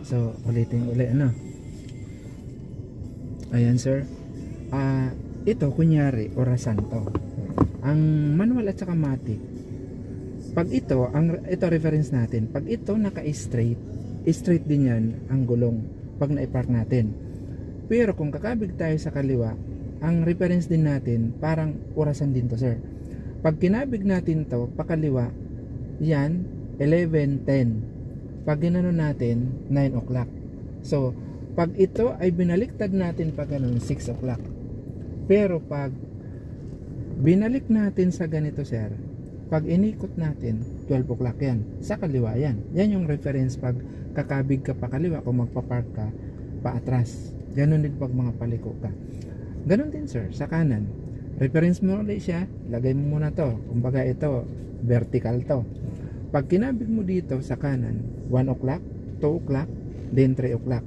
So, ulitin uli, ano? Ayan, sir. Ito, kunyari, orasan to. Ang manual at saka matic, pag ito, ito reference natin, pag ito naka-straight, straight din yan ang gulong pag na-park natin. Pero kung kakabig tayo sa kaliwa, ang reference din natin, parang orasan din to, sir. Pag kinabig natin to, pakaliwa, yan, 11:10. Pag ginano natin, 9 o'clock. So, pag ito ay binaliktad natin pag ganun, 6 o'clock. Pero pag binalik natin sa ganito, sir, pag inikot natin, 12 o'clock yan. Sa kaliwa yan. Yan yung reference pag kakabig ka pa kaliwa, kung magpapark ka paatras. Ganon din pag mga paliko ka. Ganon din, sir, sa kanan. Reference mo ulit siya, lagay mo muna to. Kumbaga ito, vertical to. Pag kinabig mo dito sa kanan, 1 o'clock, 2 o'clock, then 3 o'clock.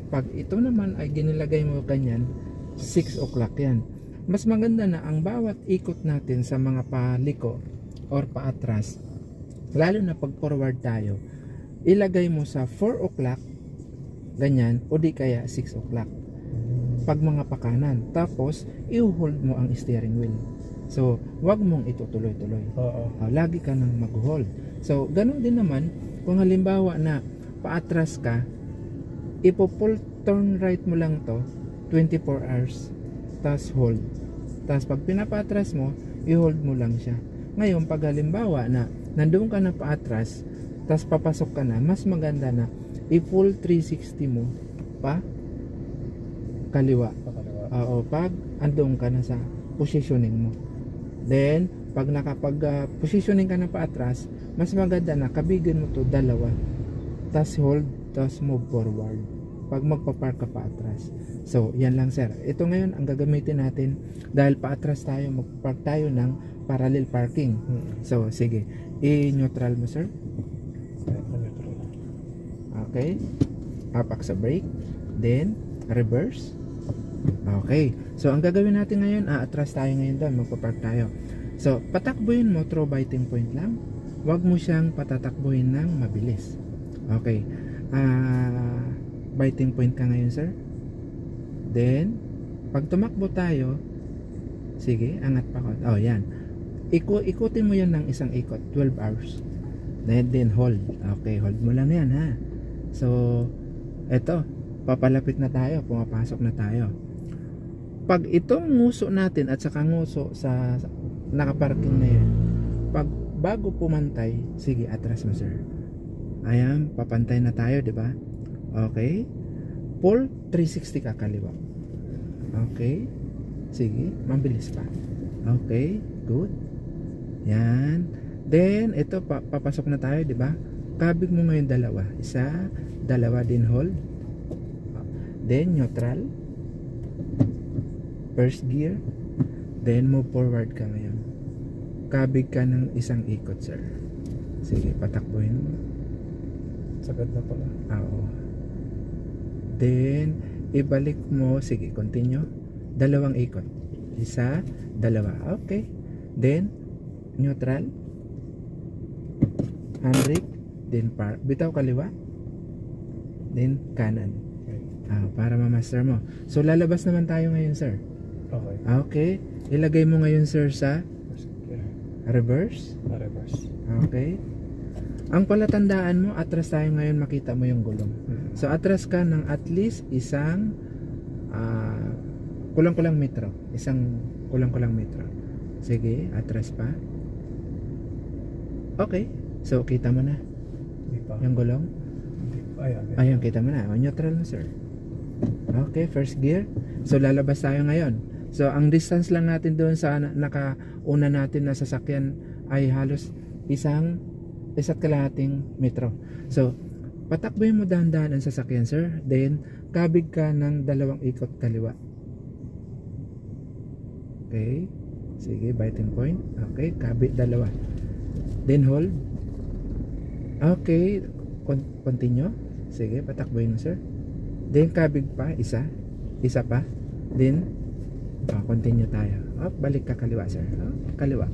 Pag ito naman ay ginilagay mo kanyan, 6 o'clock yan. Mas maganda na ang bawat ikot natin sa mga paliko or paatras, lalo na pag forward tayo, ilagay mo sa 4 o'clock, ganyan, o di kaya 6 o'clock. Pag mga pakanan, tapos i-hold mo ang steering wheel. So, wag mong itutuloy-tuloy. Lagi ka nang mag-hold. So, ganun din naman, kung halimbawa na paatras ka, ipo-full turn right mo lang to, 24 hours, tas hold. Tas pag pinapatras mo, i-hold mo lang siya. Ngayon, pag halimbawa na nandoon ka na paatras, tas papasok ka na, mas maganda na i-full 360 mo pa kaliwa. Pag andoon ka na sa positioning mo. Then, pag nakapag-positioning ka na paatras, mas maganda na kabigan mo to dalawa. Tas hold, tas move forward. Pag magpapark ka paatras. So, yan lang, sir. Ito ngayon ang gagamitin natin dahil paatras tayo, magpark tayo ng parallel parking. So, sige. I-neutral mo, sir. Okay. Apak sa brake. Then, reverse. Okay. So, ang gagawin natin ngayon, atras tayo ngayon doon. Magpapark tayo. So, patakbuhin mo through biting point lang. Huwag mo siyang patatakbuhin ng mabilis. Okay. Biting point ka ngayon, sir. Then, pag tumakbo tayo, sige, angat pa ko. Oh, yan. Ikutin mo yan ng isang ikot, 12 hours. Then hold. Okay, hold mo lang yan, ha. So, eto, papalapit na tayo, pumapasok na tayo. Pag itong nguso natin at saka nguso sa nakaparking na yan, pag bago pumantay, sige, atras mo, sir. Ayan, papantay na tayo, di ba? Okay. Pull 360 ka kaliwa. Okay. Sige, mabilis pa. Okay, good. Yan. Then, ito, papasok na tayo, di ba? Kabig mo ngayon dalawa. Isa, dalawa din hold. Then, neutral. First gear. Then, move forward ka ngayon. Kabig ka ng isang ikot, sir. Sige, patakbuhin mo. Sagad na pala. Oo. Then, ibalik mo. Sige, continue. Dalawang ikot. Isa, dalawa. Okay. Then, neutral. Handbrake. Then, bitaw kaliwa. Then, kanan. Para ma-master mo. So, lalabas naman tayo ngayon, sir. Okay. Okay. Ilagay mo ngayon, sir, sa reverse. Reverse. Okay. Ang palatandaan mo, atras tayo ngayon, makita mo yung gulong. So, atras ka ng at least isang kulang-kulang metro. Isang kulang-kulang metro. Sige, atras pa. Okay. So, kita mo na yung gulong. Ayun, kita mo na. Neutral na, sir. Okay, first gear. So, lalabas tayo ngayon. So, ang distance lang natin doon sa nakauna natin na sasakyan ay halos isa't kalahating metro. So, patakboy mo dahan-dahan ang sasakyan, sir. Then, kabig ka ng dalawang ikot kaliwa. Okay. Sige, biting point. Okay, kabig dalawa. Then, hold. Okay. Continue. Sige, patakboy mo, sir. Then, kabig pa. Isa pa. Then, continue tayo. Balik ka kaliwa, sir. Kaliwa.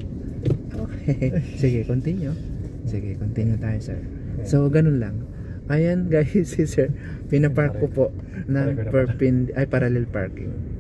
Okay. Sige, continue. Sige, continue tayo, sir. So, ganun lang. Ayan guys, si sir, pinapark ko po ng parallel parking.